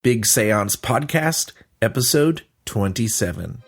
Big Séance Podcast, Episode 27.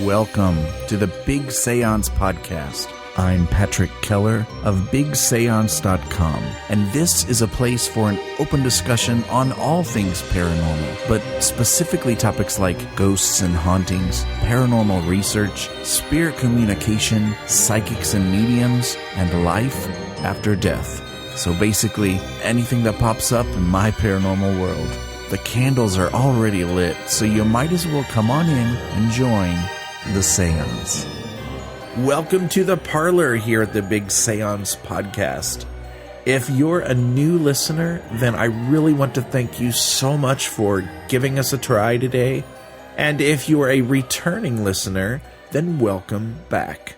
Welcome to the Big Séance Podcast. I'm Patrick Keller of BigSeance.com, and this is a place for an open discussion on all things paranormal, but specifically topics like ghosts and hauntings, paranormal research, spirit communication, psychics and mediums, and life after death. So basically, anything that pops up in my paranormal world. The candles are already lit, so you might as well come on in and join the seance. Welcome to the parlor here at the Big Séance Podcast. If you're a new listener, then I really want to thank you so much for giving us a try today. And if you are a returning listener, then welcome back.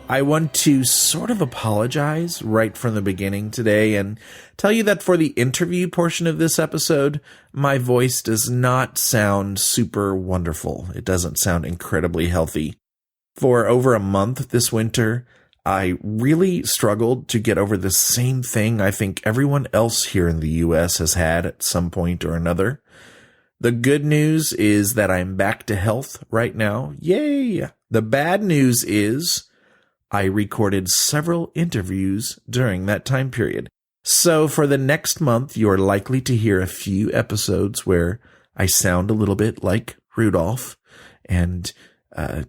I want to sort of apologize right from the beginning today and tell you that for the interview portion of this episode, my voice does not sound super wonderful. It doesn't sound incredibly healthy. For over a month this winter, I really struggled to get over the same thing I think everyone else here in the U.S. has had at some point or another. The good news is that I'm back to health right now. Yay! The bad news is I recorded several interviews during that time period. So for the next month, you're likely to hear a few episodes where I sound a little bit like Rudolph, and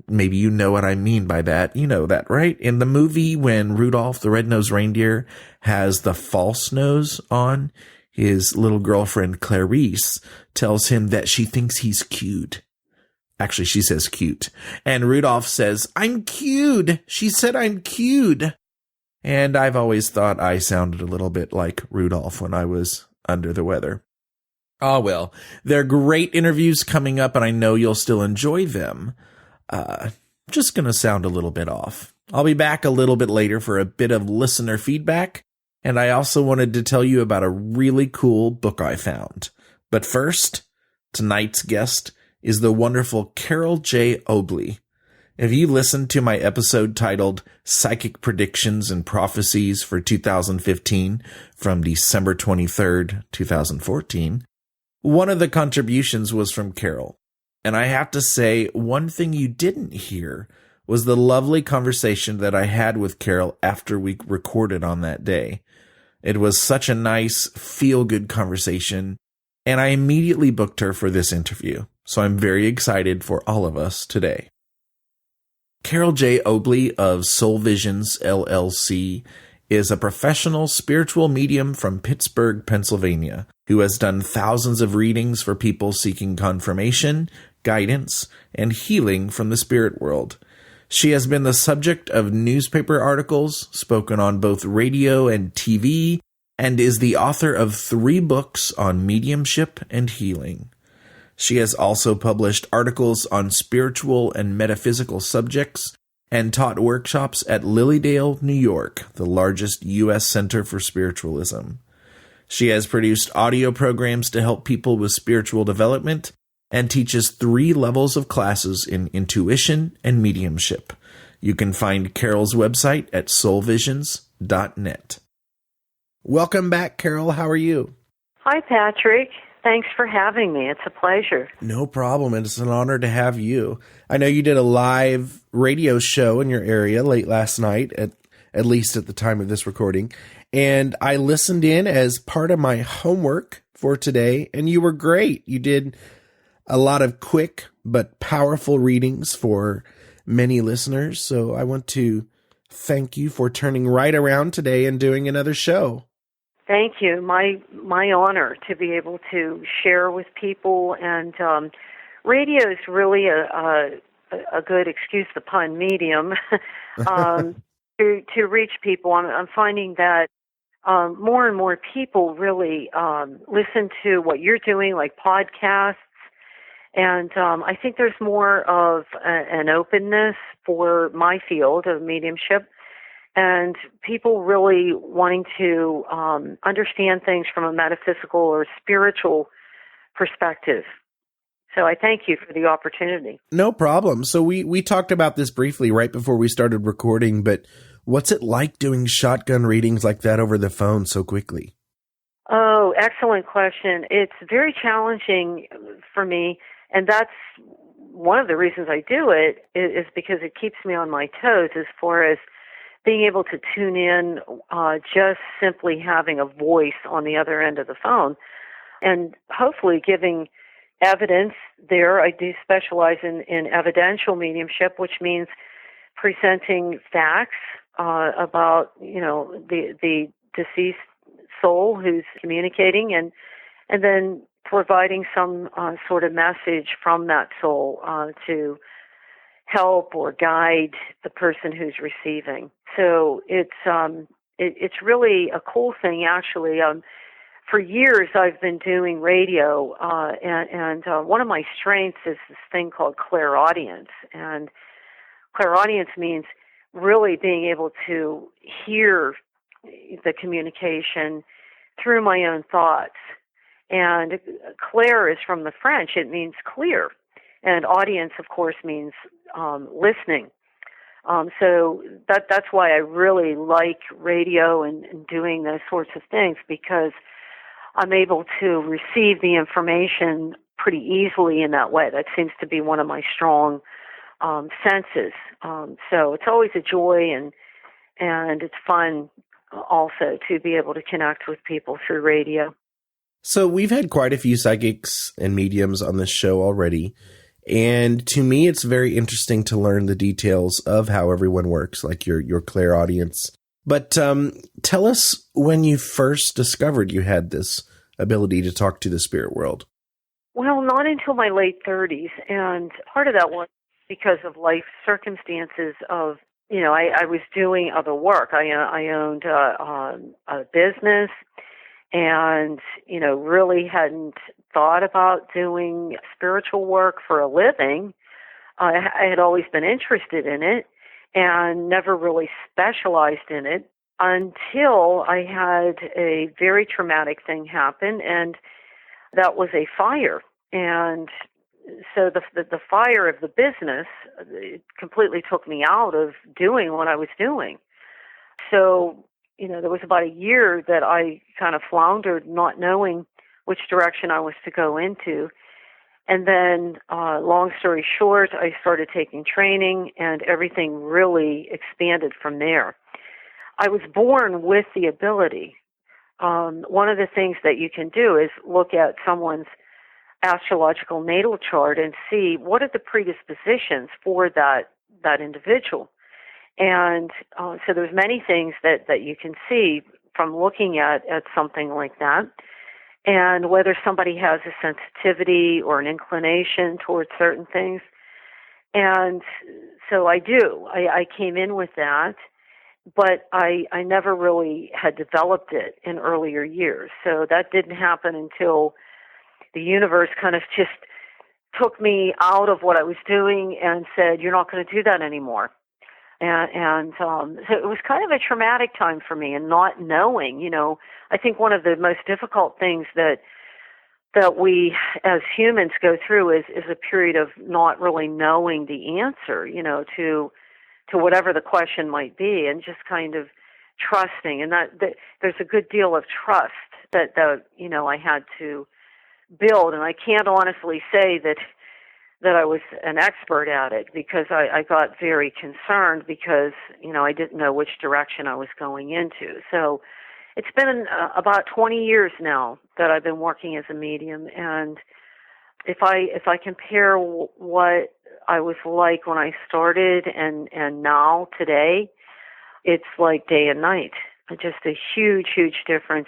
maybe you know what I mean by that. You know that, right? In the movie, when Rudolph the Red-Nosed Reindeer has the false nose on, his little girlfriend Clarice tells him that she thinks he's cute. Actually, she says cute. And Rudolph says, "I'm cute." She said, "I'm cute." And I've always thought I sounded a little bit like Rudolph when I was under the weather. Oh, well, they're great interviews coming up, and I know you'll still enjoy them. Just going to sound a little bit off. I'll be back a little bit later for a bit of listener feedback, and I also wanted to tell you about a really cool book I found. But first, tonight's guest is the wonderful Carole J. Obley. If you listened to my episode titled Psychic Predictions and Prophecies for 2015 from December 23rd, 2014, one of the contributions was from Carole. And I have to say, one thing you didn't hear was the lovely conversation that I had with Carole after we recorded on that day. It was such a nice, feel-good conversation, and I immediately booked her for this interview. So I'm very excited for all of us today. Carole J. Obley of Soul Visions, LLC, is a professional spiritual medium from Pittsburgh, Pennsylvania, who has done thousands of readings for people seeking confirmation, guidance, and healing from the spirit world. She has been the subject of newspaper articles, spoken on both radio and TV, and is the author of 3 books on mediumship and healing. She has also published articles on spiritual and metaphysical subjects and taught workshops at Lilydale, New York, the largest U.S. center for spiritualism. She has produced audio programs to help people with spiritual development and teaches 3 levels of classes in intuition and mediumship. You can find Carole's website at soulvisions.net. Welcome back, Carole. How are you? Hi, Patrick. Thanks for having me. It's a pleasure. No problem. It's an honor to have you. I know you did a live radio show in your area late last night, at least at the time of this recording, and I listened in as part of my homework for today, and you were great. You did a lot of quick but powerful readings for many listeners, so I want to thank you for turning right around today and doing another show. Thank you. My honor to be able to share with people, and radio is really a good, excuse the pun, medium to reach people. I'm finding that more and more people really listen to what you're doing, like podcasts, and I think there's more of an openness for my field of mediumship, and people really wanting to understand things from a metaphysical or spiritual perspective. So I thank you for the opportunity. No problem. So we talked about this briefly right before we started recording, but what's it like doing shotgun readings like that over the phone so quickly? Oh, excellent question. It's very challenging for me, and that's one of the reasons I do it is because it keeps me on my toes as far as being able to tune in, just simply having a voice on the other end of the phone, and hopefully giving evidence there. I do specialize in evidential mediumship, which means presenting facts about, the deceased soul who's communicating, and then providing some sort of message from that soul to help or guide the person who's receiving. So it's really a cool thing, actually. For years, I've been doing radio, and one of my strengths is this thing called clairaudience. And clairaudience means really being able to hear the communication through my own thoughts. And clair is from the French. It means clear. And audience, of course, means listening. So that's why I really like radio and doing those sorts of things, because I'm able to receive the information pretty easily in that way. That seems to be one of my strong senses. So it's always a joy, and it's fun also to be able to connect with people through radio. So we've had quite a few psychics and mediums on this show already. And to me, it's very interesting to learn the details of how everyone works, like your clairaudience. But tell us when you first discovered you had this ability to talk to the spirit world. Well, not until my late 30s. And part of that was because of life circumstances of, I was doing other work. I owned a business, and, really hadn't thought about doing spiritual work for a living. I had always been interested in it and never really specialized in it until I had a very traumatic thing happen, and that was a fire. And so the fire of the business, it completely took me out of doing what I was doing. So, there was about a year that I kind of floundered, not knowing which direction I was to go into. And then, long story short, I started taking training, and everything really expanded from there. I was born with the ability. One of the things that you can do is look at someone's astrological natal chart and see what are the predispositions for that individual. And so there's many things that you can see from looking at something like that, and whether somebody has a sensitivity or an inclination towards certain things. And so I do. I came in with that, but I never really had developed it in earlier years. So that didn't happen until the universe kind of just took me out of what I was doing and said, you're not going to do that anymore. And so it was kind of a traumatic time for me, and not knowing, I think one of the most difficult things that we as humans go through is a period of not really knowing the answer, to whatever the question might be, and just kind of trusting. And that there's a good deal of trust that I had to build. And I can't honestly say that I was an expert at it, because I got very concerned because, I didn't know which direction I was going into. So it's been about 20 years now that I've been working as a medium. And if I compare what I was like when I started and now today, it's like day and night. Just a huge, huge difference.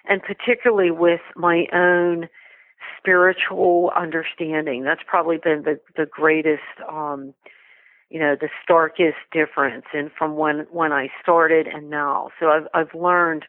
And particularly with my own spiritual understanding. That's probably been the greatest, the starkest difference in from when I started and now. So I've learned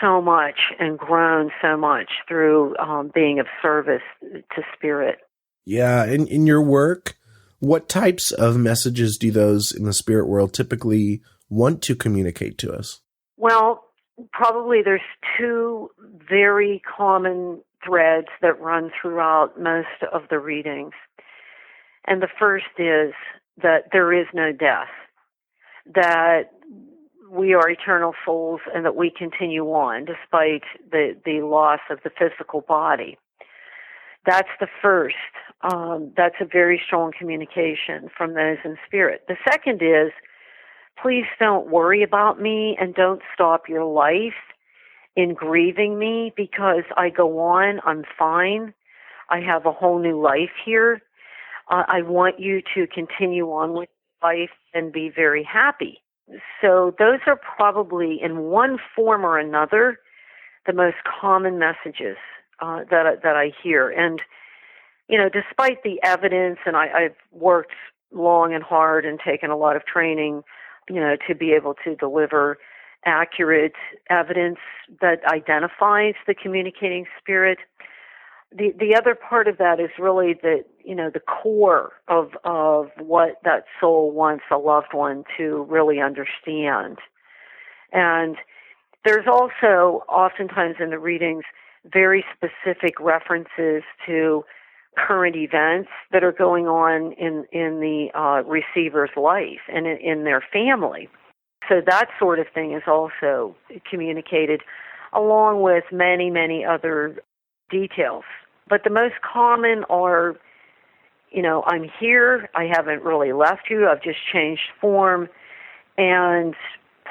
so much and grown so much through being of service to spirit. Yeah. In your work, what types of messages do those in the spirit world typically want to communicate to us? Well, probably there's two very common threads that run throughout most of the readings. And the first is that there is no death, that we are eternal souls and that we continue on despite the loss of the physical body. That's the first. That's a very strong communication from those in spirit. The second is, please don't worry about me and don't stop your life in grieving me because I go on, I'm fine. I have a whole new life here. I want you to continue on with life and be very happy. So those are probably, in one form or another, the most common messages that I hear. And, you know, despite the evidence, and I've worked long and hard and taken a lot of training, you know, to be able to deliver accurate evidence that identifies the communicating spirit. The other part of that is really the core of what that soul wants a loved one to really understand. And there's also oftentimes in the readings very specific references to current events that are going on in the receiver's life and in their family. So that sort of thing is also communicated along with many, many other details. But the most common are, you know, I'm here, I haven't really left you, I've just changed form, and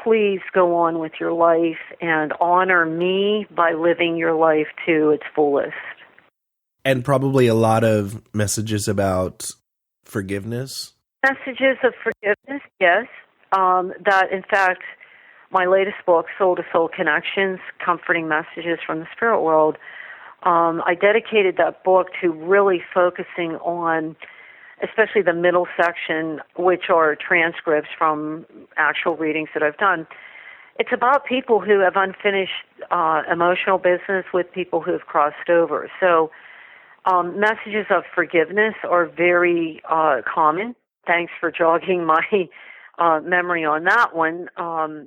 please go on with your life and honor me by living your life to its fullest. And probably a lot of messages about forgiveness. Messages of forgiveness, yes. That, in fact, my latest book, Soul to Soul Connections, Comforting Messages from the Spirit World, I dedicated that book to really focusing on, especially the middle section, which are transcripts from actual readings that I've done. It's about people who have unfinished emotional business with people who have crossed over. So messages of forgiveness are very common. Thanks for jogging my memory on that one.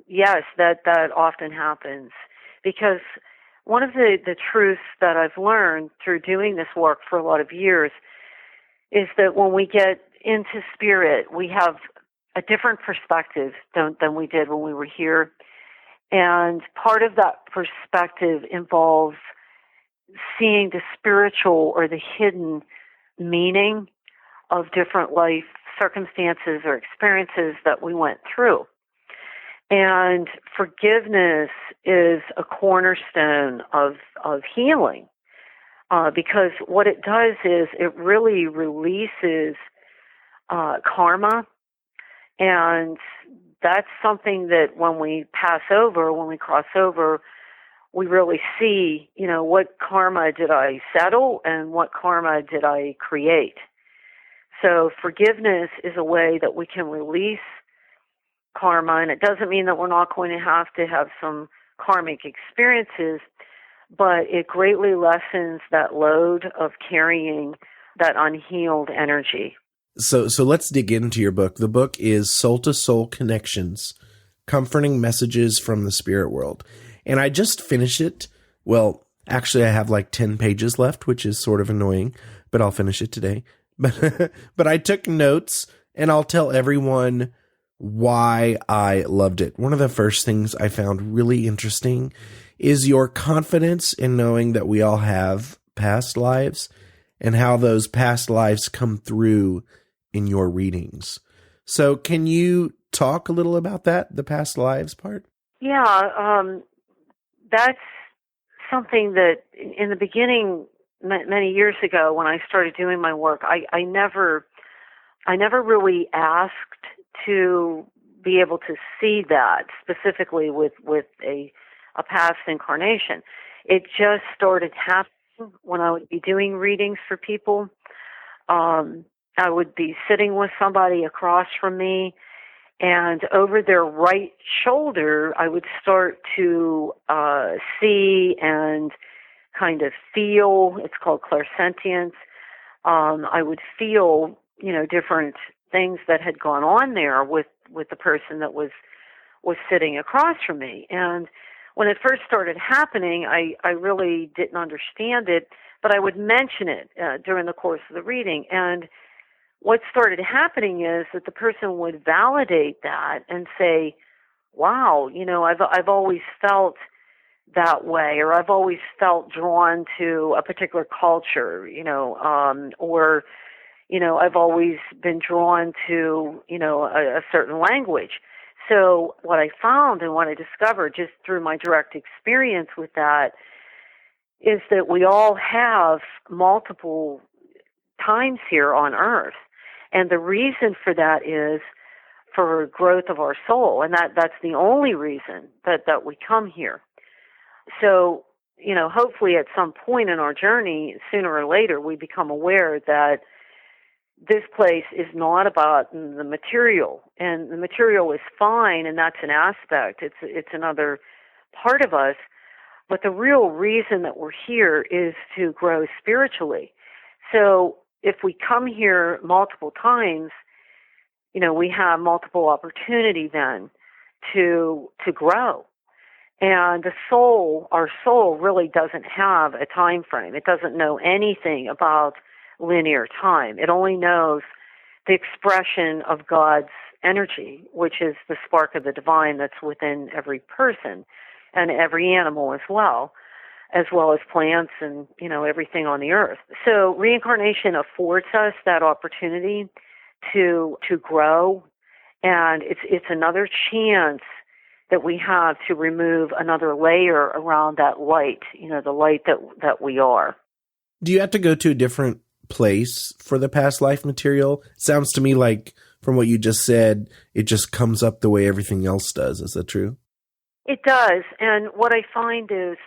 Yes, that often happens because one of the truths that I've learned through doing this work for a lot of years is that when we get into spirit, we have a different perspective than we did when we were here. And part of that perspective involves seeing the spiritual or the hidden meaning of different life circumstances or experiences that we went through. And forgiveness is a cornerstone of healing because what it does is it really releases karma, and that's something that when we pass over, when we cross over, we really see, you know, what karma did I settle and what karma did I create. So forgiveness is a way that we can release karma, and it doesn't mean that we're not going to have some karmic experiences, but it greatly lessens that load of carrying that unhealed energy. So let's dig into your book. The book is Soul to Soul Connections, Comforting Messages from the Spirit World. And I just finished it. Well, actually I have like 10 pages left, which is sort of annoying, but I'll finish it today. But I took notes, and I'll tell everyone why I loved it. One of the first things I found really interesting is your confidence in knowing that we all have past lives and how those past lives come through in your readings. So can you talk a little about that, the past lives part? Yeah, that's something that in the beginning, many years ago when I started doing my work, I never really asked to be able to see that specifically with a past incarnation. It just started happening when I would be doing readings for people. I would be sitting with somebody across from me, and over their right shoulder, I would start to see and kind of feel. It's called clairsentience. I would feel, different things that had gone on there with the person that was sitting across from me. And when it first started happening, I really didn't understand it, but I would mention it during the course of the reading. And what started happening is that the person would validate that and say, wow, I've always felt that way, or I've always felt drawn to a particular culture, or I've always been drawn to, a certain language. So what I found and what I discovered just through my direct experience with that is that we all have multiple times here on Earth. And the reason for that is for growth of our soul. And that's the only reason that we come here. So, hopefully at some point in our journey, sooner or later, we become aware that this place is not about the material, and the material is fine, and that's an aspect. It's another part of us, but the real reason that we're here is to grow spiritually. So if we come here multiple times, we have multiple opportunity then to grow. And our soul really doesn't have a time frame. It doesn't know anything about linear time. It only knows the expression of God's energy, which is the spark of the divine that's within every person and every animal as well as plants and, everything on the earth. So reincarnation affords us that opportunity to grow, and it's another chance that we have to remove another layer around that light, the light that we are. Do you have to go to a different place for the past life material? Sounds to me like, from what you just said, it just comes up the way everything else does. Is that true? It does. And what I find is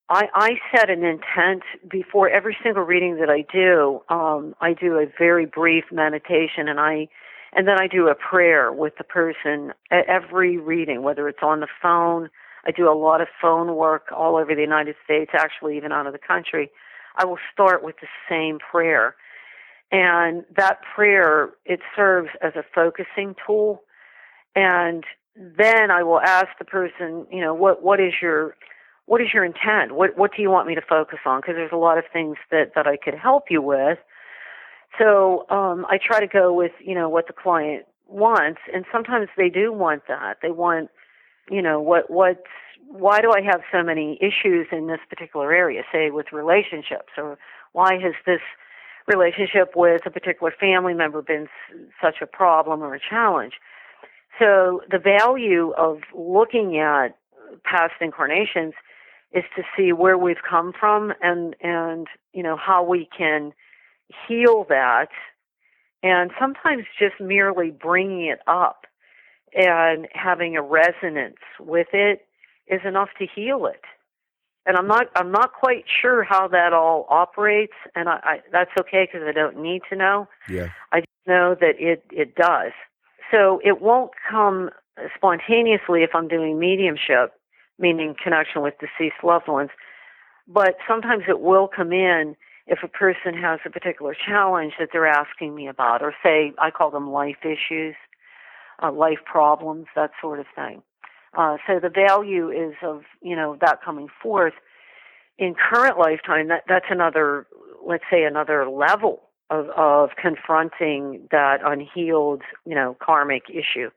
I set an intent before every single reading that I do. I do a very brief meditation, and then I do a prayer with the person at every reading, whether it's on the phone. I do a lot of phone work all over the United States, actually even out of the country. I will start with the same prayer. And that prayer, it serves as a focusing tool. And then I will ask the person, what is your intent? What do you want me to focus on? Because there's a lot of things that I could help you with. So I try to go with, what the client wants, and sometimes they do want that. They want, why do I have so many issues in this particular area, say with relationships, or why has this relationship with a particular family member been such a problem or a challenge? So the value of looking at past incarnations is to see where we've come from and how we can heal that, and sometimes just merely bringing it up and having a resonance with it is enough to heal it. And I'm not quite sure how that all operates, and I that's okay because I don't need to know. Yeah. I just know that it does. So it won't come spontaneously if I'm doing mediumship, meaning connection with deceased loved ones, but sometimes it will come in if a person has a particular challenge that they're asking me about, or say, I call them life issues, life problems, that sort of thing. So the value is of, that coming forth in current lifetime. That's another, let's say, another level of confronting that unhealed, karmic issue.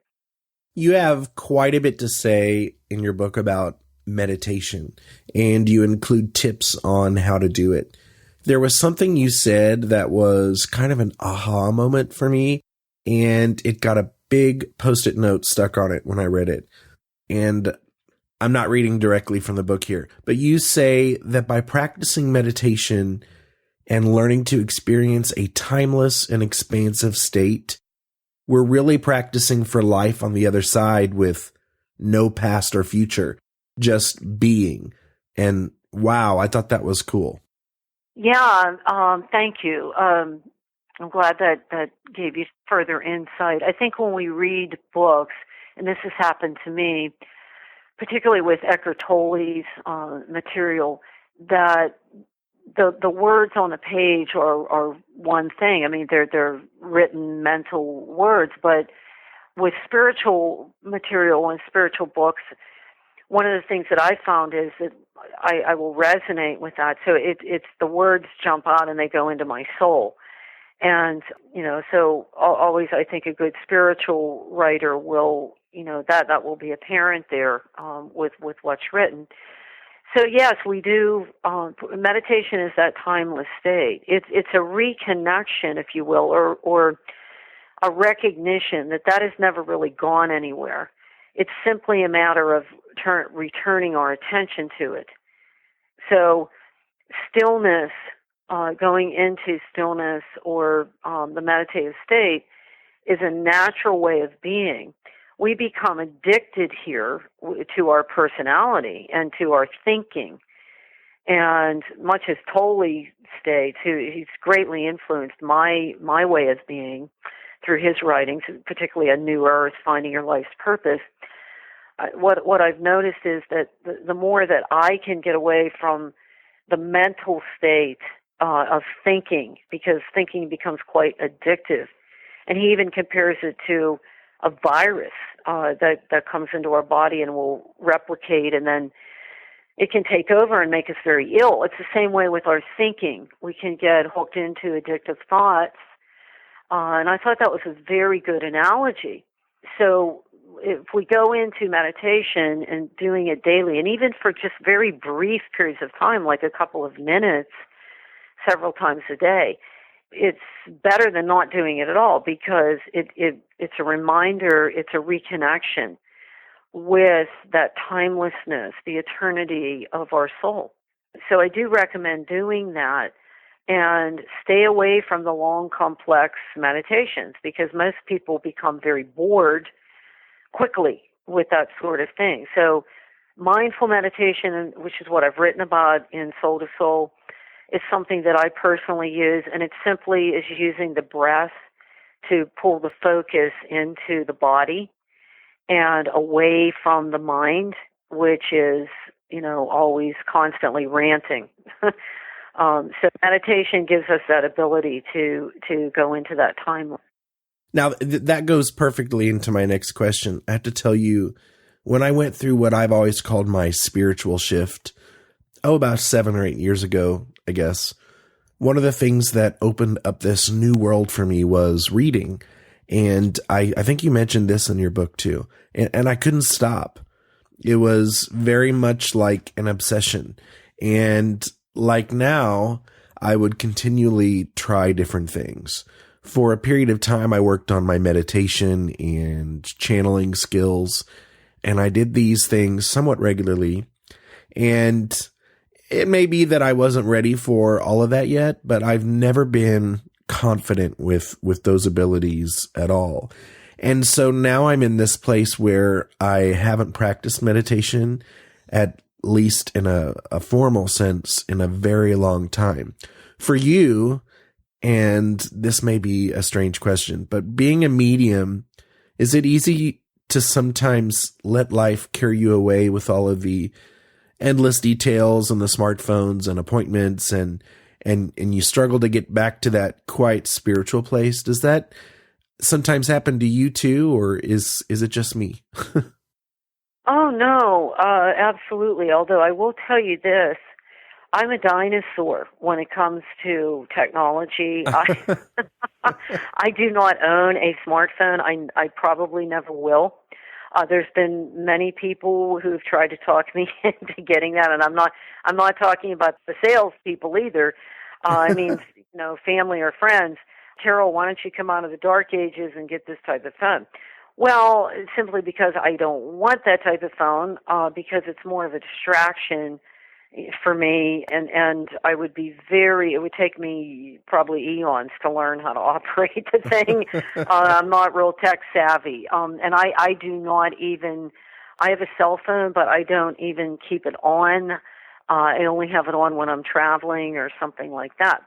You have quite a bit to say in your book about meditation, and you include tips on how to do it. There was something you said that was kind of an aha moment for me, and it got a big Post-it note stuck on it when I read it. And I'm not reading directly from the book here, but you say that by practicing meditation and learning to experience a timeless and expansive state, we're really practicing for life on the other side with no past or future, just being. And wow, I thought that was cool. Yeah, thank you. I'm glad that gave you further insight. I think when we read books, and this has happened to me, particularly with Eckhart Tolle's material, that the words on the page are one thing. I mean, they're written mental words, but with spiritual material and spiritual books, one of the things that I found is that I will resonate with that. So it's the words jump out and they go into my soul. And, so always I think a good spiritual writer will, that will be apparent there with what's written. So yes, we do. Meditation is that timeless state. It's a reconnection, if you will, or a recognition that has never really gone anywhere. It's simply a matter of returning our attention to it. So stillness, going into stillness or the meditative state is a natural way of being. We become addicted here to our personality and to our thinking. And much as Tolle states, he's greatly influenced my way of being through his writings, particularly A New Earth, Finding Your Life's Purpose. What I've noticed is that the more that I can get away from the mental state of thinking, because thinking becomes quite addictive. And he even compares it to a virus that comes into our body and will replicate, and then it can take over and make us very ill. It's the same way with our thinking. We can get hooked into addictive thoughts. And I thought that was a very good analogy. So if we go into meditation and doing it daily, and even for just very brief periods of time, like a couple of minutes, several times a day, it's better than not doing it at all, because it's a reminder, it's a reconnection with that timelessness, the eternity of our soul. So I do recommend doing that, and stay away from the long, complex meditations, because most people become very bored quickly with that sort of thing. So mindful meditation, which is what I've written about in Soul to Soul, is something that I personally use, and it simply is using the breath to pull the focus into the body and away from the mind, which is, always constantly ranting. So meditation gives us that ability to go into that time. Now, that goes perfectly into my next question. I have to tell you, when I went through what I've always called my spiritual shift, about 7 or 8 years ago, I guess, one of the things that opened up this new world for me was reading. And I think you mentioned this in your book too. And I couldn't stop. It was very much like an obsession. And like now, I would continually try different things. For a period of time, I worked on my meditation and channeling skills, and I did these things somewhat regularly. And it may be that I wasn't ready for all of that yet, but I've never been confident with those abilities at all. And so now I'm in this place where I haven't practiced meditation, at least in a formal sense, in a very long time. For you, and this may be a strange question, but being a medium, is it easy to sometimes let life carry you away with all of the endless details and the smartphones and appointments, and you struggle to get back to that quiet spiritual place? Does that sometimes happen to you too, or is it just me? Oh, no, absolutely. Although I will tell you this, I'm a dinosaur when it comes to technology. I do not own a smartphone. I probably never will. There's been many people who've tried to talk me into getting that, and I'm not talking about the salespeople either. I mean, family or friends. Carole, why don't you come out of the dark ages and get this type of phone? Well, simply because I don't want that type of phone, because it's more of a distraction for me, and it would take me probably eons to learn how to operate the thing. I'm not real tech savvy, and I do not even, I have a cell phone, but I don't even keep it on. I only have it on when I'm traveling or something like that.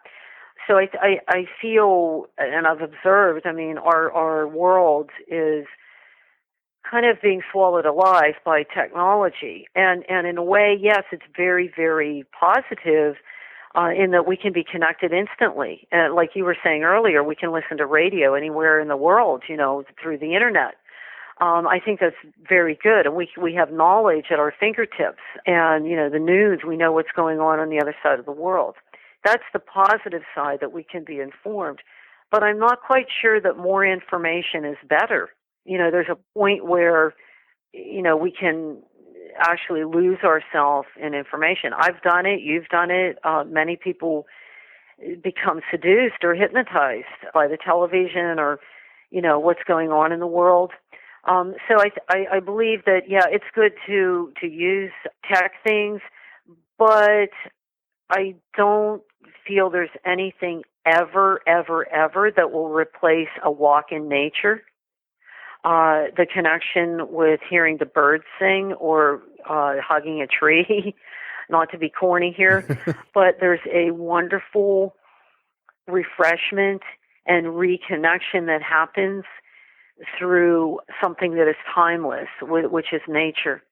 So I feel, and I've observed, our world is kind of being swallowed alive by technology. And in a way, yes, it's very, very positive in that we can be connected instantly. Like you were saying earlier, we can listen to radio anywhere in the world, through the internet. I think that's very good. And we have knowledge at our fingertips. And, the news, we know what's going on the other side of the world. That's the positive side, that we can be informed. but I'm not quite sure that more information is better. There's a point where, we can actually lose ourselves in information. I've done it. You've done it. Many people become seduced or hypnotized by the television or, what's going on in the world. So I believe that, it's good to use tech things, but I don't feel there's anything ever that will replace a walk in nature. The connection with hearing the birds sing or hugging a tree, not to be corny here, but there's a wonderful refreshment and reconnection that happens through something that is timeless, which is nature,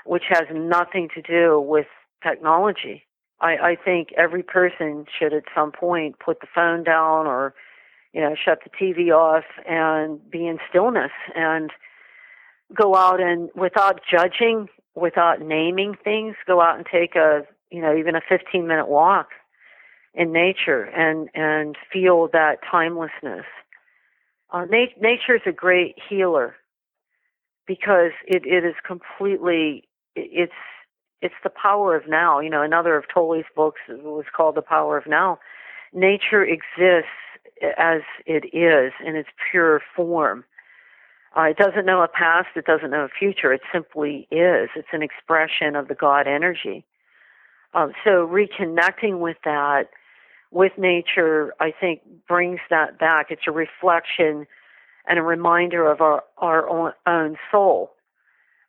which has nothing to do with technology. I think every person should at some point put the phone down or shut the TV off and be in stillness and go out and, without judging, without naming things, go out and take even a 15-minute walk in nature and feel that timelessness. Nature is a great healer because it is completely, it's the power of now. Another of Tolle's books was called The Power of Now. Nature exists as it is in its pure form. It doesn't know a past, it doesn't know a future, it simply is. It's an expression of the God energy. So reconnecting with that, with nature, I think brings that back. It's a reflection and a reminder of our own soul,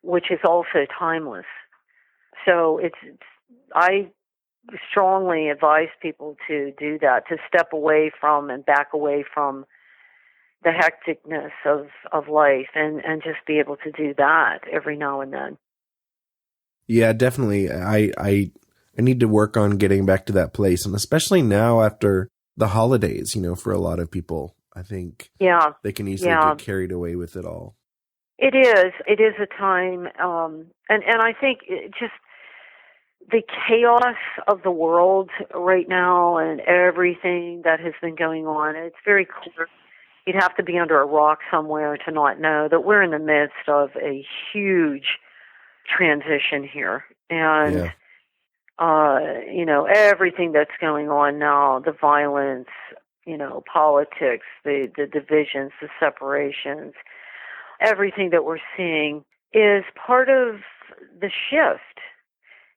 which is also timeless. So I strongly advise people to do that, to step away from and back away from the hecticness of life and just be able to do that every now and then. Yeah, definitely. I need to work on getting back to that place. And especially now after the holidays, for a lot of people, I think they can easily get carried away with it all. It is. It is a time. And I think just the chaos of the world right now and everything that has been going on, it's very clear. You'd have to be under a rock somewhere to not know that we're in the midst of a huge transition here. And, everything that's going on now, the violence, politics, the divisions, the separations, everything that we're seeing is part of the shift.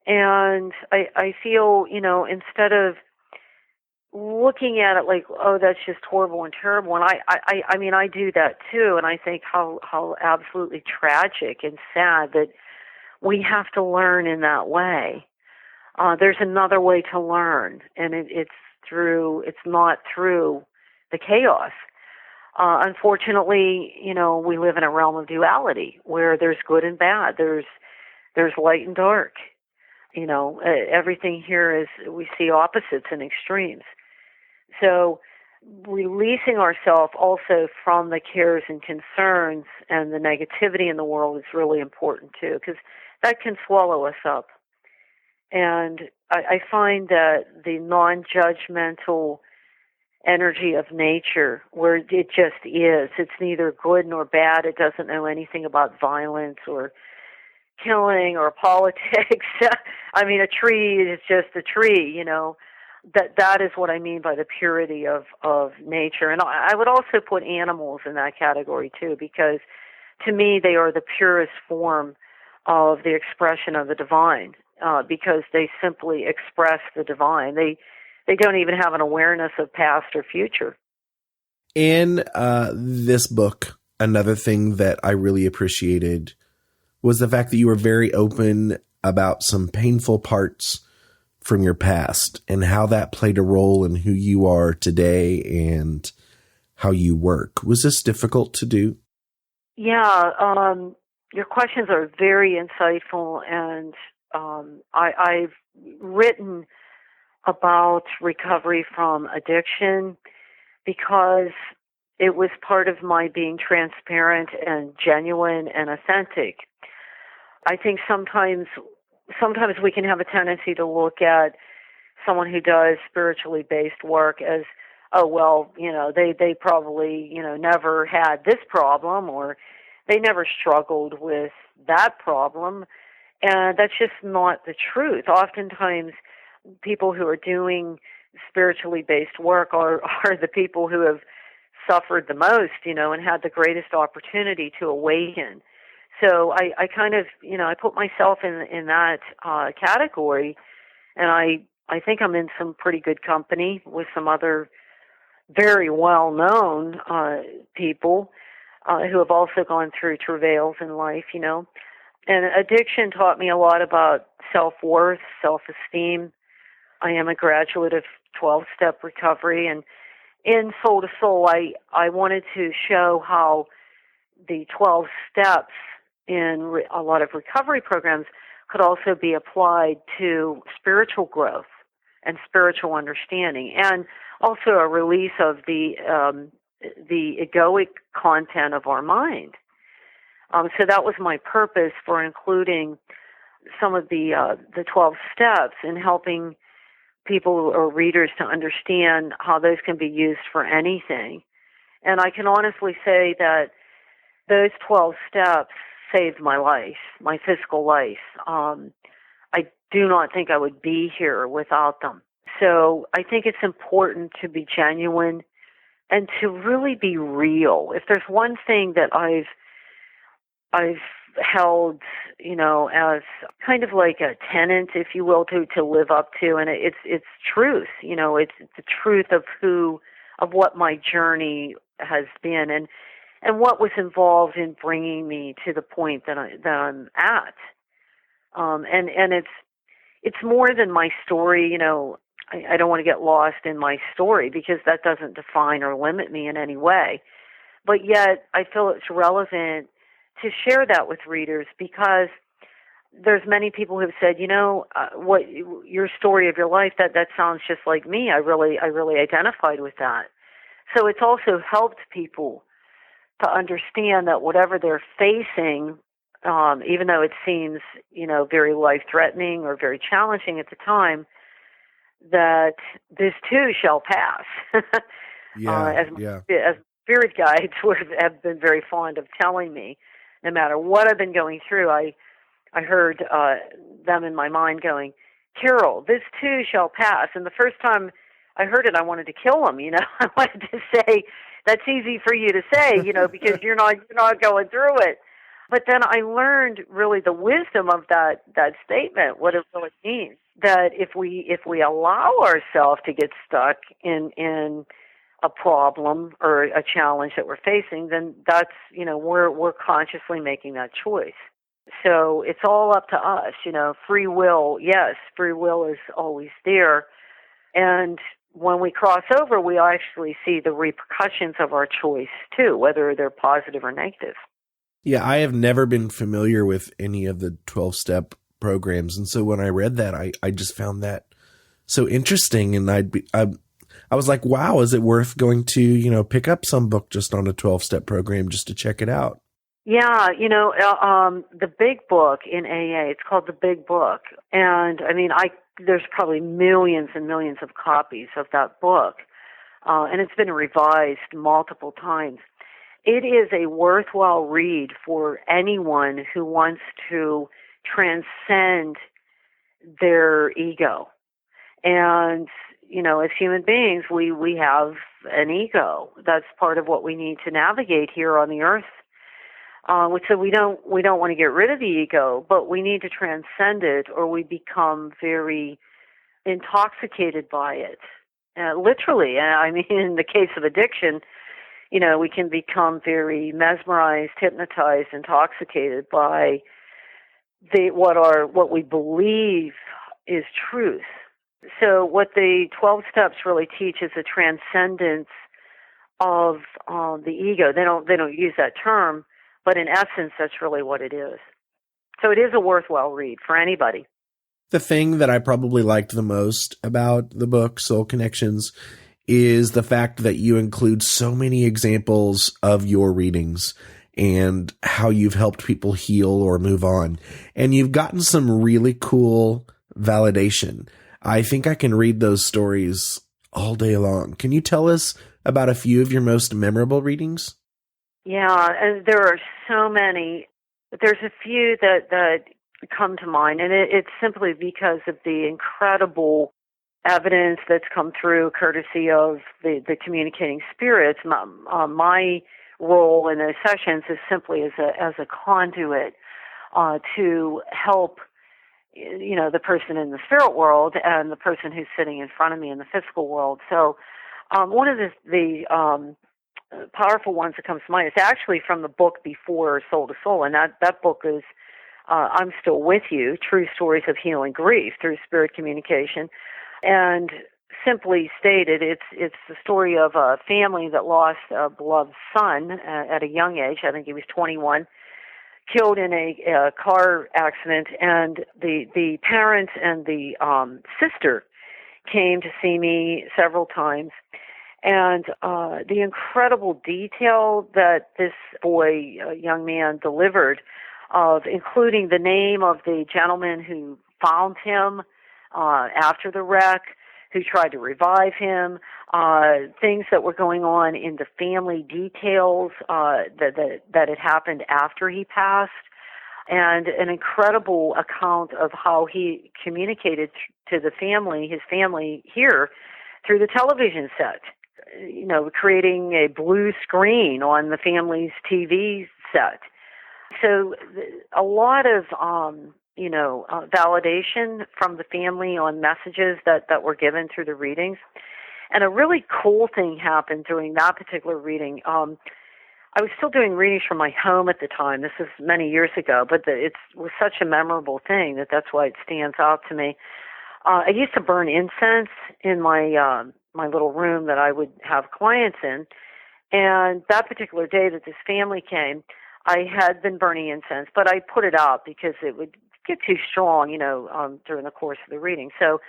And I feel, instead of looking at it like, oh, that's just horrible and terrible, and I mean, I do that too, and I think how absolutely tragic and sad that we have to learn in that way. There's another way to learn, and it's not through the chaos. Unfortunately, we live in a realm of duality where there's good and bad. There's light and dark. Everything here is, we see opposites and extremes. So releasing ourselves also from the cares and concerns and the negativity in the world is really important too, because that can swallow us up. And I find that the non-judgmental energy of nature, where it just is, it's neither good nor bad, it doesn't know anything about violence or killing or politics. I mean, a tree is just a tree, that is what I mean by the purity of nature. And I would also put animals in that category too, because to me they are the purest form of the expression of the divine, because they simply express the divine. They don't even have an awareness of past or future. In this book, another thing that I really appreciated was the fact that you were very open about some painful parts from your past and how that played a role in who you are today and how you work. Was this difficult to do? Yeah, your questions are very insightful, and I've written about recovery from addiction because it was part of my being transparent and genuine and authentic. I think sometimes we can have a tendency to look at someone who does spiritually based work as, oh, well, they probably, never had this problem, or they never struggled with that problem. And that's just not the truth. Oftentimes, people who are doing spiritually based work are the people who have suffered the most, and had the greatest opportunity to awaken. So I kind of, I put myself in that category, and I think I'm in some pretty good company with some other very well-known people who have also gone through travails in life, And addiction taught me a lot about self-worth, self-esteem. I am a graduate of 12-step recovery, and in Soul to Soul, I wanted to show how the 12 steps in a lot of recovery programs could also be applied to spiritual growth and spiritual understanding, and also a release of the egoic content of our mind. So that was my purpose for including some of the 12 steps in helping people or readers to understand how those can be used for anything. And I can honestly say that those 12 steps saved my life, my physical life. I do not think I would be here without them. So I think it's important to be genuine and to really be real. If there's one thing that I've held, as kind of like a tenet, if you will, to live up to, and it's truth. It's the truth of what my journey has been, and what was involved in bringing me to the point that I'm at. And it's more than my story. I don't want to get lost in my story, because that doesn't define or limit me in any way. But yet I feel it's relevant to share that with readers, because there's many people who've said, what your story of your life, that sounds just like me. I really identified with that. So it's also helped people to understand that whatever they're facing, even though it seems, very life-threatening or very challenging at the time, that this too shall pass. As spirit guides have been very fond of telling me, no matter what I've been going through, I heard them in my mind going, Carole, this too shall pass. And the first time I heard it, I wanted to kill them. I wanted to say, that's easy for you to say, because you're not going through it. But then I learned really the wisdom of that statement, what it really means. That if we allow ourselves to get stuck in a problem or a challenge that we're facing, then that's, we're consciously making that choice. So it's all up to us, free will. Yes, free will is always there. And when we cross over, we actually see the repercussions of our choice too, whether they're positive or negative. Yeah, I have never been familiar with any of the 12-step programs. And so when I read that, I just found that so interesting. And I was like, wow, is it worth going to, pick up some book just on a 12-step program just to check it out? Yeah, the big book in AA, it's called The Big Book. And I mean, there's probably millions and millions of copies of that book. And it's been revised multiple times. It is a worthwhile read for anyone who wants to transcend their ego. And, as human beings, we have an ego. That's part of what we need to navigate here on the earth. So we don't want to get rid of the ego, but we need to transcend it, or we become very intoxicated by it. Literally, I mean, in the case of addiction, we can become very mesmerized, hypnotized, intoxicated by what we believe is truth. So what the 12 steps really teach is a transcendence of the ego. They don't use that term, but in essence, that's really what it is. So it is a worthwhile read for anybody. The thing that I probably liked the most about the book, Soul Connections, is the fact that you include so many examples of your readings and how you've helped people heal or move on. And you've gotten some really cool validation. I think I can read those stories all day long. Can you tell us about a few of your most memorable readings? Yeah, and there are so many. There's a few that come to mind, and it's simply because of the incredible evidence that's come through courtesy of the communicating spirits. My role in those sessions is simply as a conduit to help the person in the spirit world and the person who's sitting in front of me in the physical world. So one of the powerful ones that comes to mind is actually from the book before Soul to Soul, and that book is I'm Still With You, True Stories of Healing Grief Through Spirit Communication. And simply stated, it's the story of a family that lost a beloved son at a young age. I think he was 21, killed in a car accident, and the parents and the sister came to see me several times. And the incredible detail that this boy, young man, delivered, of including the name of the gentleman who found him after the wreck, who tried to revive him, things that were going on in the family details that had happened after he passed, and an incredible account of how he communicated to the family, his family here, through the television set. Creating a blue screen on the family's TV set. So a lot of, validation from the family on messages that were given through the readings. And a really cool thing happened during that particular reading. I was still doing readings from my home at the time. This is many years ago, but it was such a memorable thing that's why it stands out to me. I used to burn incense in my little room that I would have clients in. And that particular day that this family came, I had been burning incense, but I put it out because it would get too strong, during the course of the reading. So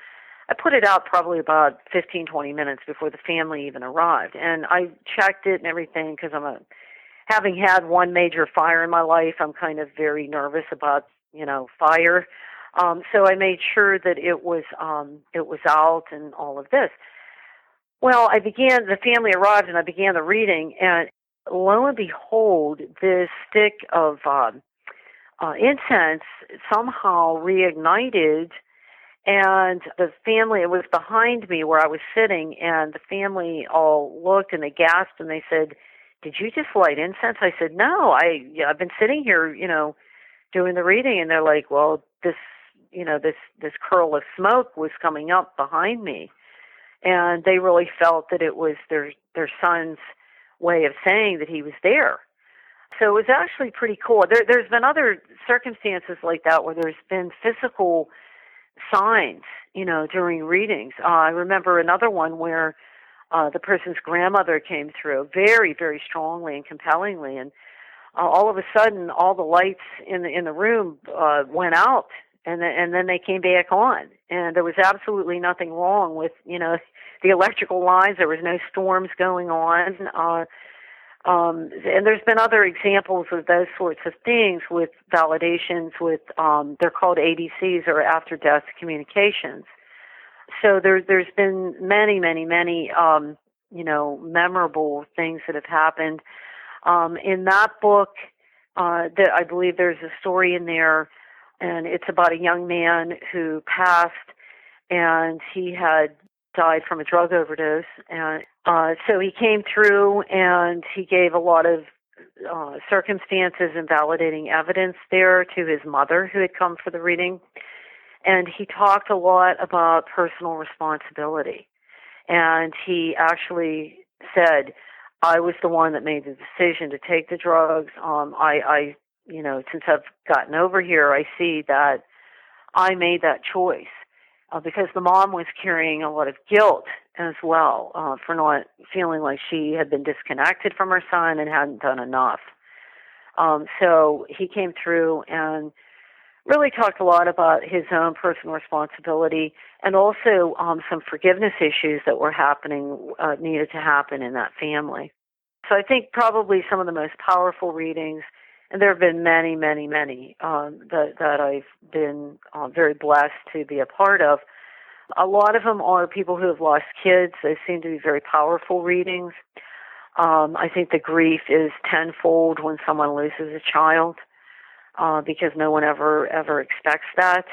I put it out probably about 15, 20 minutes before the family even arrived. And I checked it and everything because having had one major fire in my life, I'm kind of very nervous about, fire. So I made sure that it was out and all of this. Well, the family arrived and I began the reading, and lo and behold, this stick of incense somehow reignited, and the family, it was behind me where I was sitting, and the family all looked and they gasped and they said, "Did you just light incense?" I said, "No, I've been sitting here, doing the reading." And they're like, "Well, this curl of smoke was coming up behind me." And they really felt that it was their son's way of saying that he was there. So it was actually pretty cool. There's been other circumstances like that where there's been physical signs, during readings. I remember another one where the person's grandmother came through very, very strongly and compellingly, and all of a sudden, all the lights in the room went out. And then they came back on, and there was absolutely nothing wrong with the electrical lines. There was no storms going on, and there's been other examples of those sorts of things with validations. With they're called ADCs, or after death communications. So there's been many memorable things that have happened. In that book, I believe there's a story in there. And it's about a young man who passed, and he had died from a drug overdose. And so he came through, and he gave a lot of circumstances and validating evidence there to his mother, who had come for the reading. And he talked a lot about personal responsibility. And he actually said, "I was the one that made the decision to take the drugs. Since I've gotten over here, I see that I made that choice because the mom was carrying a lot of guilt as well for not feeling like she had been disconnected from her son and hadn't done enough." So he came through and really talked a lot about his own personal responsibility and also some forgiveness issues that were needed to happen in that family. So I think probably some of the most powerful readings, and there have been many that I've been very blessed to be a part of, A lot of them are people who have lost kids. They seem to be very powerful readings. I think the grief is tenfold when someone loses a child, because no one ever expects that.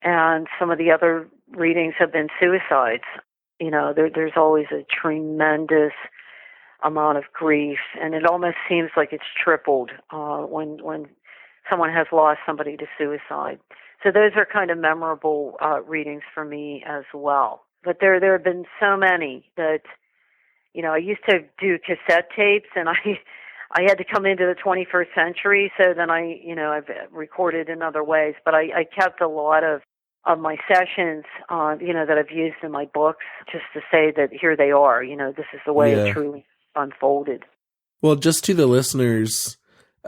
And some of the other readings have been suicides. There's always a tremendous amount of grief, and it almost seems like it's tripled when someone has lost somebody to suicide. So those are kind of memorable readings for me as well. But there have been so many that, I used to do cassette tapes, and I had to come into the 21st century, so then I've recorded in other ways. But I kept a lot of my sessions, that I've used in my books, just to say that here they are. This is the way it truly unfolded. Well, just to the listeners,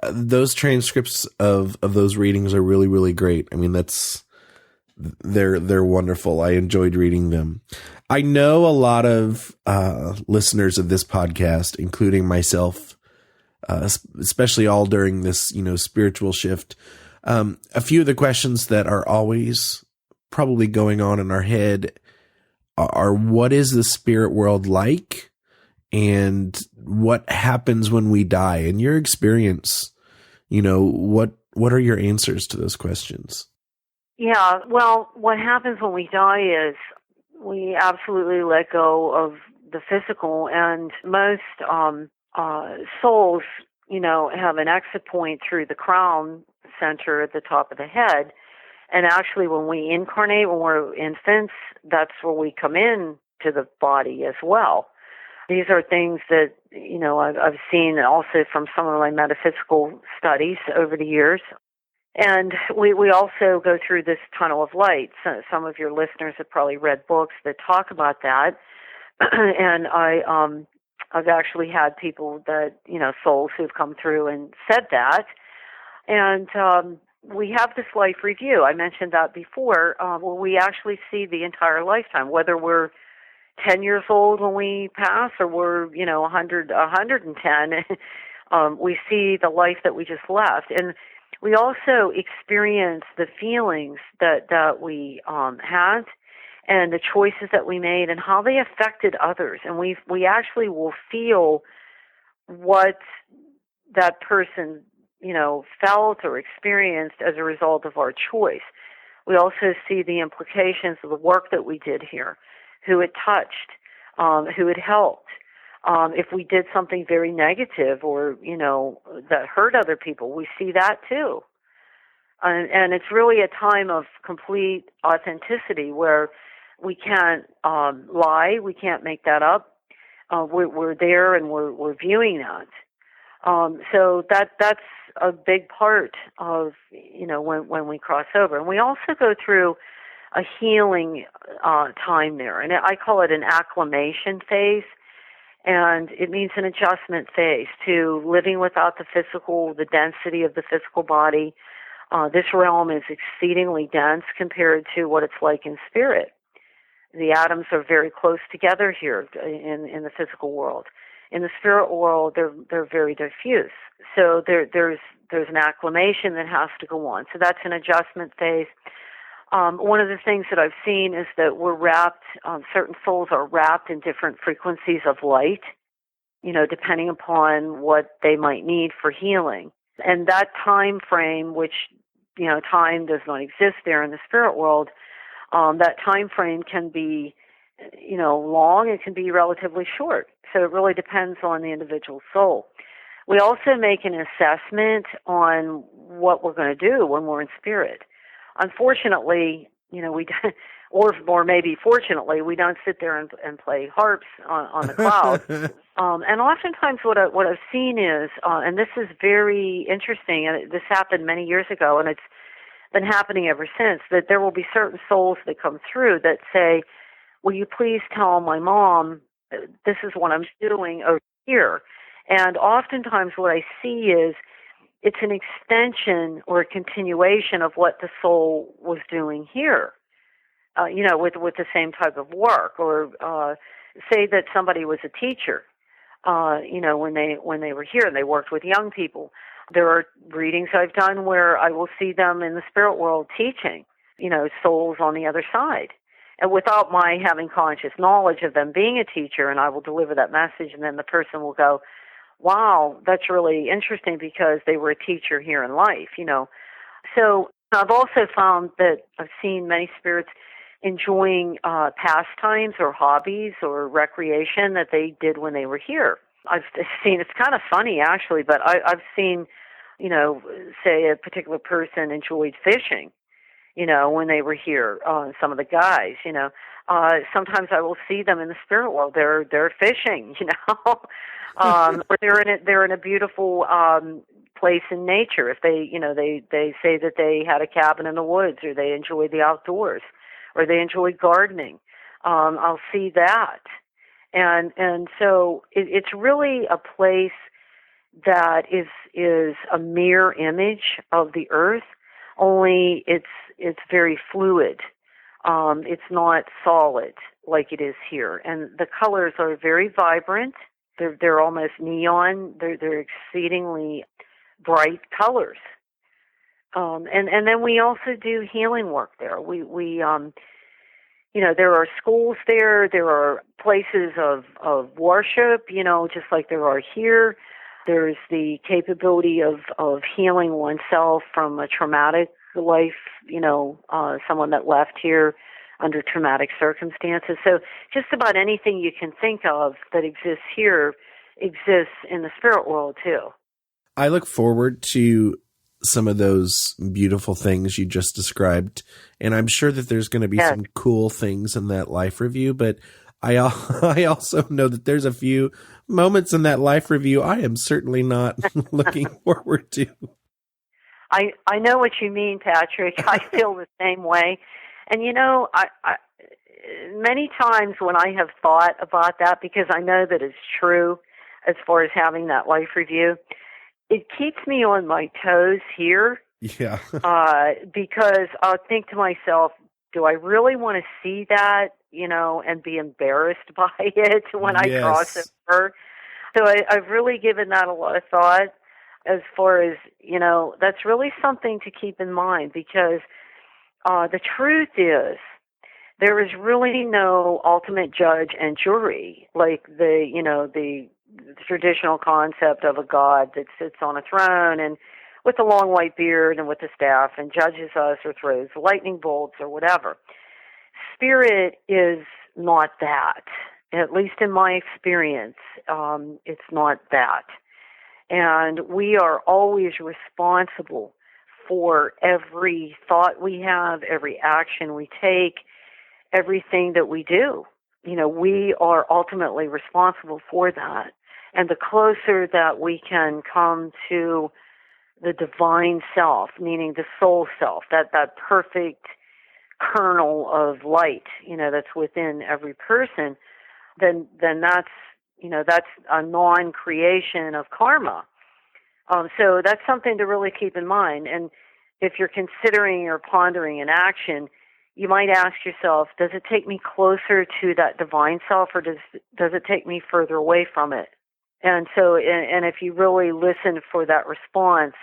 those transcripts of those readings are really, really great. I mean, they're wonderful. I enjoyed reading them. I know a lot of listeners of this podcast, including myself, especially all during this, spiritual shift. A few of the questions that are always probably going on in our head are, what is the spirit world like? And what happens when we die? In your experience, what are your answers to those questions? Yeah, well, what happens when we die is we absolutely let go of the physical, and most souls, have an exit point through the crown center at the top of the head. And actually, when we incarnate, when we're infants, that's where we come in to the body as well. These are things that, I've seen also from some of my metaphysical studies over the years. And we also go through this tunnel of light. So some of your listeners have probably read books that talk about that. And I've actually had people that, souls who've come through and said that. And we have this life review. I mentioned that before, where we actually see the entire lifetime, whether we're 10 years old when we pass or we're, 110. We see the life that we just left. And we also experience the feelings that we had and the choices that we made and how they affected others. And we actually will feel what that person, felt or experienced as a result of our choice. We also see the implications of the work that we did here, who it touched, who it helped. If we did something very negative or, that hurt other people, we see that too. And it's really a time of complete authenticity where we can't lie, we can't make that up. We're there and we're viewing that. So that's a big part of, when we cross over. And we also go through a healing time there. And I call it an acclimation phase. And it means an adjustment phase to living without the physical, the density of the physical body. This realm is exceedingly dense compared to what it's like in spirit. The atoms are very close together here in the physical world. In the spirit world, they're very diffuse. So there's an acclimation that has to go on. So that's an adjustment phase. One of the things that I've seen is that we're wrapped, certain souls are wrapped in different frequencies of light, depending upon what they might need for healing. And that time frame, which, time does not exist there in the spirit world, that time frame can be, long, it can be relatively short. So it really depends on the individual soul. We also make an assessment on what we're going to do when we're in spirit. Unfortunately, we or maybe fortunately, we don't sit there and play harps on the cloud. And oftentimes what I've seen is, and this is very interesting, and this happened many years ago, and it's been happening ever since, that there will be certain souls that come through that say, will you please tell my mom this is what I'm doing over here? And oftentimes what I see is it's an extension or a continuation of what the soul was doing here, with the same type of work. Or say that somebody was a teacher, when they were here and they worked with young people. There are readings I've done where I will see them in the spirit world teaching, souls on the other side. and without my having conscious knowledge of them being a teacher, and I will deliver that message, and then the person will go, wow, that's really interesting because they were a teacher here in life, So I've also found that I've seen many spirits enjoying pastimes or hobbies or recreation that they did when they were here. I've seen, it's kind of funny actually, but I've seen, say a particular person enjoyed fishing, when they were here, some of the guys, sometimes I will see them in the spirit world. They're fishing, or they're in a beautiful place in nature. If they say that they had a cabin in the woods, or they enjoy the outdoors, or they enjoy gardening, I'll see that, and so it's really a place that is a mirror image of the earth. Only it's very fluid. It's not solid like it is here, and the colors are very vibrant. They're almost neon. They're exceedingly bright colors. And then we also do healing work there. We there are schools there. There are places of worship. Just like there are here. There's the capability of healing oneself from a traumatic life, someone that left here under traumatic circumstances. So just about anything you can think of that exists here exists in the spirit world too. I look forward to some of those beautiful things you just described, and I'm sure that there's going to be some cool things in that life review, but I also know that there's a few moments in that life review I am certainly not looking forward to. I know what you mean, Patrick. I feel the same way. And I many times when I have thought about that, because I know that it's true as far as having that life review, it keeps me on my toes here. Yeah. Because I'll think to myself, do I really want to see that, and be embarrassed by it when I cross over? So I've really given that a lot of thought as far as, that's really something to keep in mind, because the truth is there is really no ultimate judge and jury like the traditional concept of a God that sits on a throne and with a long white beard and with a staff and judges us or throws lightning bolts or whatever. Spirit is not that. At least in my experience, it's not that. And we are always responsible for every thought we have, every action we take, everything that we do. We are ultimately responsible for that. And the closer that we can come to the divine self, meaning the soul self, that perfect kernel of light, that's within every person, then that's a non-creation of karma. So that's something to really keep in mind. And if you're considering or pondering an action, you might ask yourself, does it take me closer to that divine self, or does it take me further away from it? And so, and if you really listen for that response,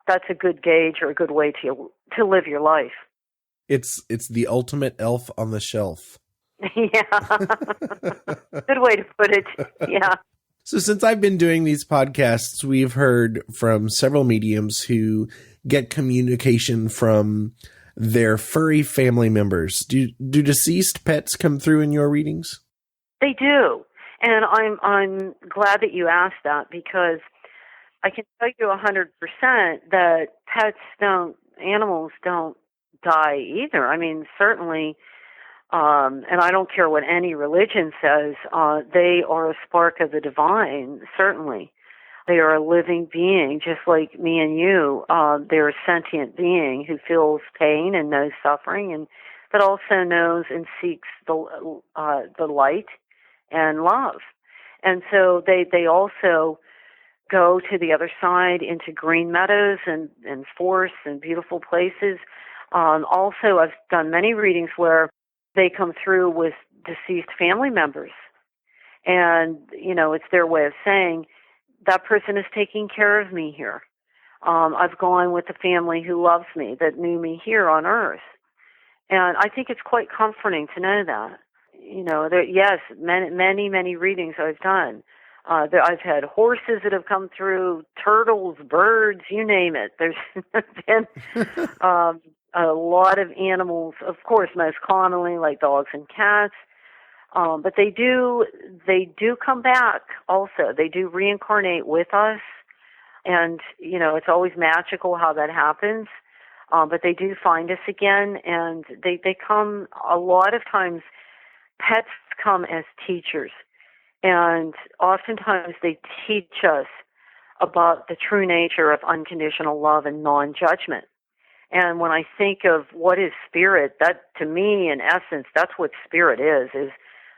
that's a good gauge or a good way to live your life. It's the ultimate elf on the shelf. Yeah. Good way to put it. Yeah. So since I've been doing these podcasts, we've heard from several mediums who get communication from their furry family members. Do deceased pets come through in your readings? They do. And I'm glad that you asked that, because I can tell you 100% that animals don't die either. I mean, certainly, and I don't care what any religion says, they are a spark of the divine, certainly. They are a living being, just like me and you. They're a sentient being who feels pain and knows suffering, but also knows and seeks the light and love. And so they also go to the other side into green meadows and forests and beautiful places. Also, I've done many readings where they come through with deceased family members. And, it's their way of saying, that person is taking care of me here. I've gone with a family who loves me, that knew me here on earth. And I think it's quite comforting to know that. Yes, many readings I've done. I've had horses that have come through, turtles, birds, you name it. There's been a lot of animals, of course, most commonly like dogs and cats. But they do come back also. They do reincarnate with us. And, it's always magical how that happens. But they do find us again, and they come, a lot of times, pets come as teachers. And oftentimes they teach us about the true nature of unconditional love and non-judgment. And when I think of what is spirit, that to me, in essence, that's what spirit is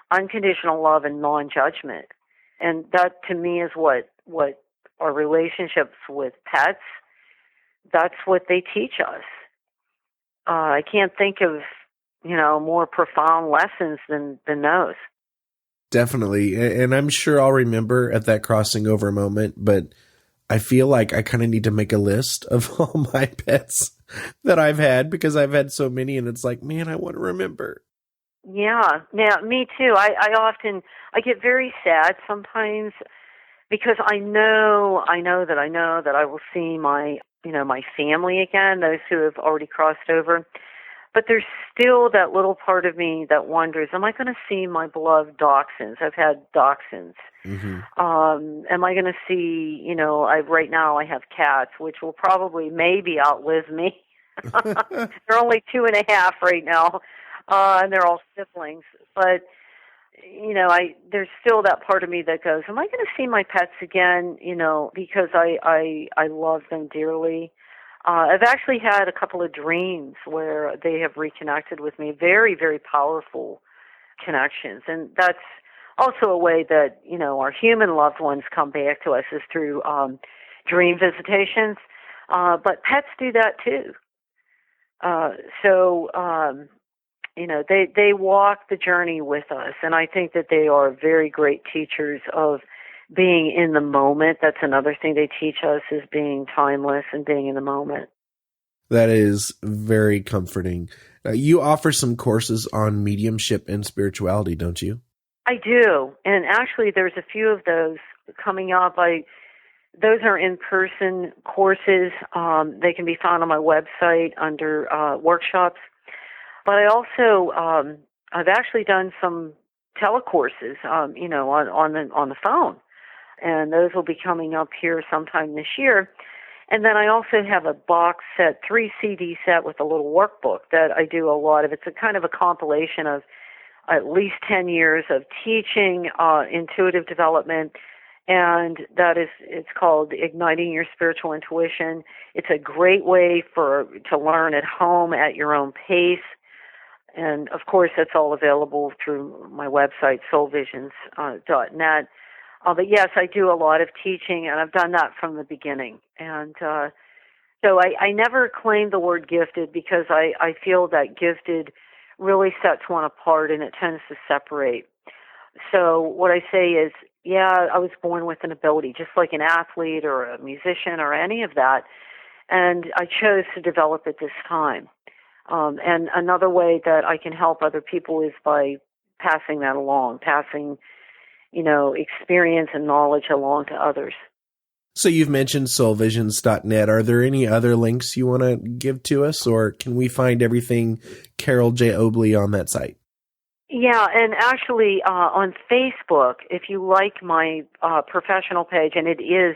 unconditional love and non-judgment. And that to me is what our relationships with pets, that's what they teach us. I can't think of, more profound lessons than those. Definitely. And I'm sure I'll remember at that crossing over moment, but I feel like I kind of need to make a list of all my pets that I've had, because I've had so many, and it's like, man, I want to remember. Yeah, me too. I get very sad sometimes because I know that I will see my family again, those who have already crossed over. But there's still that little part of me that wonders, am I going to see my beloved dachshunds? I've had dachshunds. Mm-hmm. Am I going to see, right now I have cats, which will probably maybe outlive me. They're only 2.5 right now, and they're all siblings. But, there's still that part of me that goes, am I going to see my pets again, because I love them dearly. I've actually had a couple of dreams where they have reconnected with me, very, very powerful connections. And that's also a way that, our human loved ones come back to us is through dream visitations. But pets do that too. They walk the journey with us. And I think that they are very great teachers of being in the moment. That's another thing they teach us, is being timeless and being in the moment. That is very comforting. You offer some courses on mediumship and spirituality, don't you? I do. And actually, there's a few of those coming up. Those are in-person courses. They can be found on my website under workshops. But I also, I've actually done some telecourses, on the phone. And those will be coming up here sometime this year. And then I also have a box set, 3 CD set with a little workbook that I do a lot of. It's a kind of a compilation of at least 10 years of teaching, intuitive development, and it's called Igniting Your Spiritual Intuition. It's a great way to learn at home at your own pace. And of course, that's all available through my website, soulvisions.net. But yes, I do a lot of teaching, and I've done that from the beginning. And so I never claim the word gifted, because I feel that gifted really sets one apart, and it tends to separate. So what I say is, yeah, I was born with an ability, just like an athlete or a musician or any of that, and I chose to develop it this time. And another way that I can help other people is by passing that along, passing experience and knowledge along to others. So you've mentioned soulvisions.net. Are there any other links you want to give to us, or can we find everything Carole J. Obley on that site? Yeah, and actually on Facebook, if you like my professional page, and it is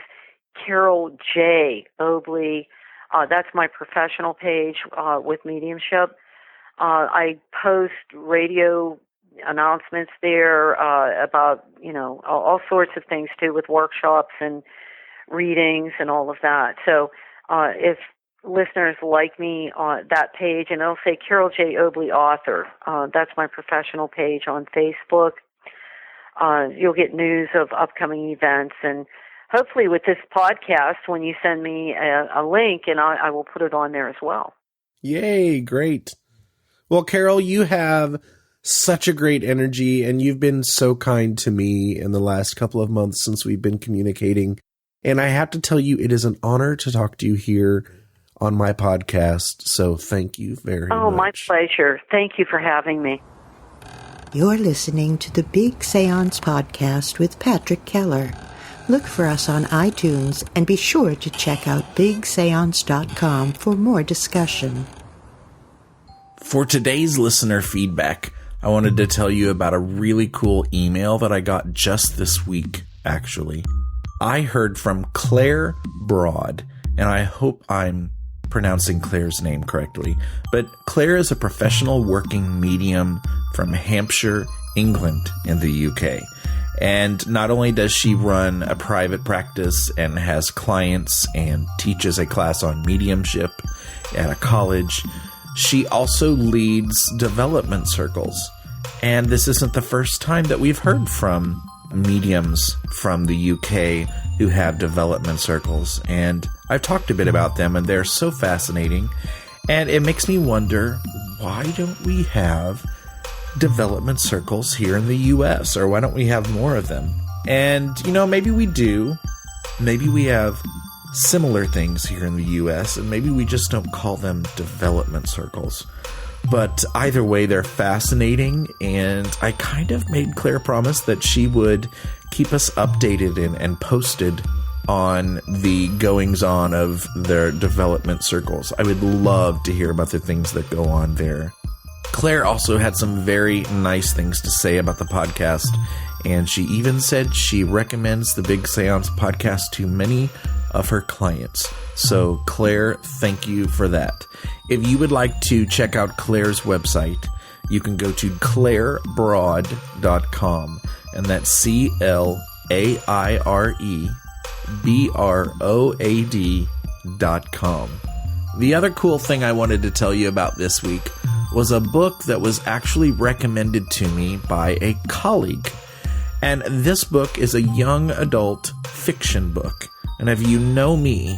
Carole J. Obley, that's my professional page with mediumship. I post radio announcements there about, all sorts of things too, with workshops and readings and all of that. So if listeners like me on that page, and it'll say Carole J. Obley author, that's my professional page on Facebook. You'll get news of upcoming events, and hopefully with this podcast, when you send me a link, and I will put it on there as well. Yay, great. Well, Carole, you have such a great energy, and you've been so kind to me in the last couple of months since we've been communicating. And I have to tell you, it is an honor to talk to you here on my podcast. So thank you very much. Oh, my pleasure. Thank you for having me. You're listening to the Big Seance Podcast with Patrick Keller. Look for us on iTunes and be sure to check out busy-ness.com for more discussion. For today's listener feedback, I wanted to tell you about a really cool email that I got just this week, actually. I heard from Claire Broad, and I hope I'm pronouncing Claire's name correctly, but Claire is a professional working medium from Hampshire, England, in the UK. And not only does she run a private practice and has clients and teaches a class on mediumship at a college, she also leads development circles. And this isn't the first time that we've heard from mediums from the UK who have development circles. And I've talked a bit about them, and they're so fascinating. And it makes me wonder, why don't we have development circles here in the US, or why don't we have more of them? And, maybe we do. Maybe we have similar things here in the US, and maybe we just don't call them development circles. But either way, they're fascinating, and I kind of made Claire promise that she would keep us updated and posted on the goings-on of their development circles. I would love to hear about the things that go on there. Claire also had some very nice things to say about the podcast, and she even said she recommends the Big Seance podcast to many of her clients. So, Claire, thank you for that. If you would like to check out Claire's website, you can go to clairebroad.com, and that's ClaireBroad.com. The other cool thing I wanted to tell you about this week was a book that was actually recommended to me by a colleague. And this book is a young adult fiction book. And if you know me,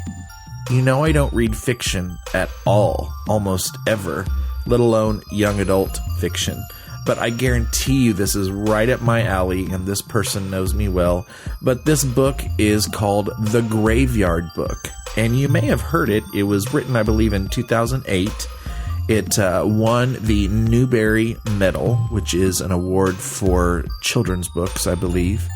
you know I don't read fiction at all, almost ever, let alone young adult fiction. But I guarantee you this is right up my alley, and this person knows me well. But this book is called The Graveyard Book. And you may have heard it. It was written, I believe, in 2008. It won the Newbery Medal, which is an award for children's books, I believe.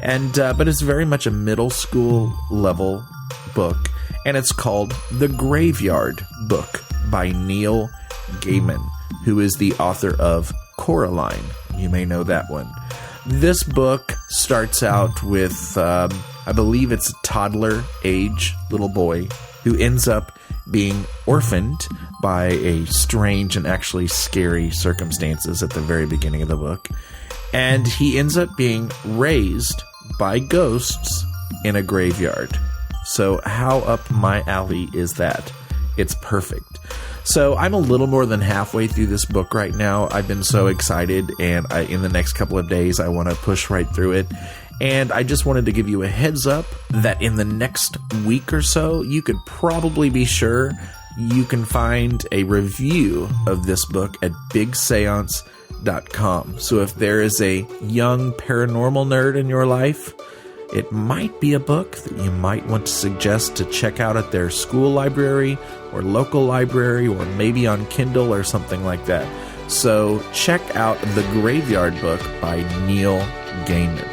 And but it's very much a middle school level book. And it's called The Graveyard Book by Neil Gaiman, who is the author of Coraline. You may know that one. This book starts out with, I believe it's a toddler age little boy who ends up being orphaned by a strange and actually scary circumstances at the very beginning of the book. And he ends up being raised by ghosts in a graveyard. So how up my alley is that? It's perfect. So I'm a little more than halfway through this book right now. I've been so excited, and in the next couple of days, I want to push right through it. And I just wanted to give you a heads up that in the next week or so, you could probably be sure you can find a review of this book at busy-ness.com. So if there is a young paranormal nerd in your life, it might be a book that you might want to suggest to check out at their school library or local library, or maybe on Kindle or something like that. So check out The Graveyard Book by Neil Gaiman.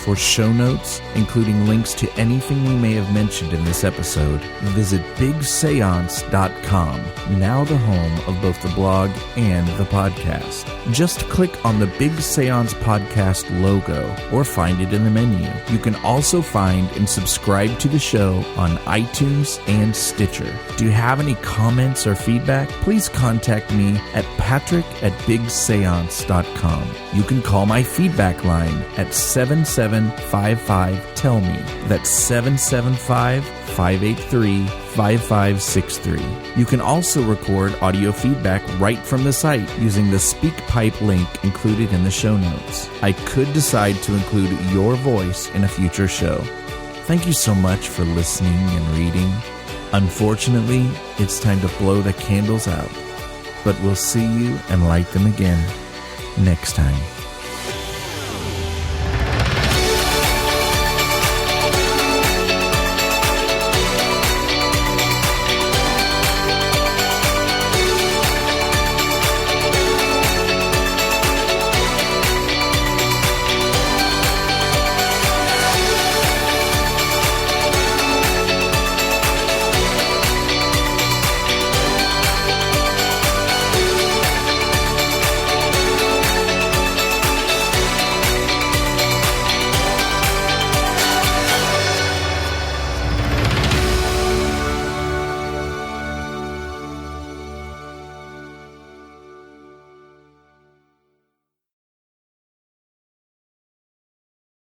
For show notes, including links to anything we may have mentioned in this episode, visit busy-ness.com, now the home of both the blog and the podcast. Just click on the Big Seance Podcast logo or find it in the menu. You can also find and subscribe to the show on iTunes and Stitcher. Do you have any comments or feedback? Please contact me at patrick@bigseance.com. You can call my feedback line at 7755-TELL-ME. That's 775-583-5563. You can also record audio feedback right from the site using the SpeakPipe link included in the show notes. I could decide to include your voice in a future show. Thank you so much for listening and reading. Unfortunately, it's time to blow the candles out, but we'll see you and light them again next time.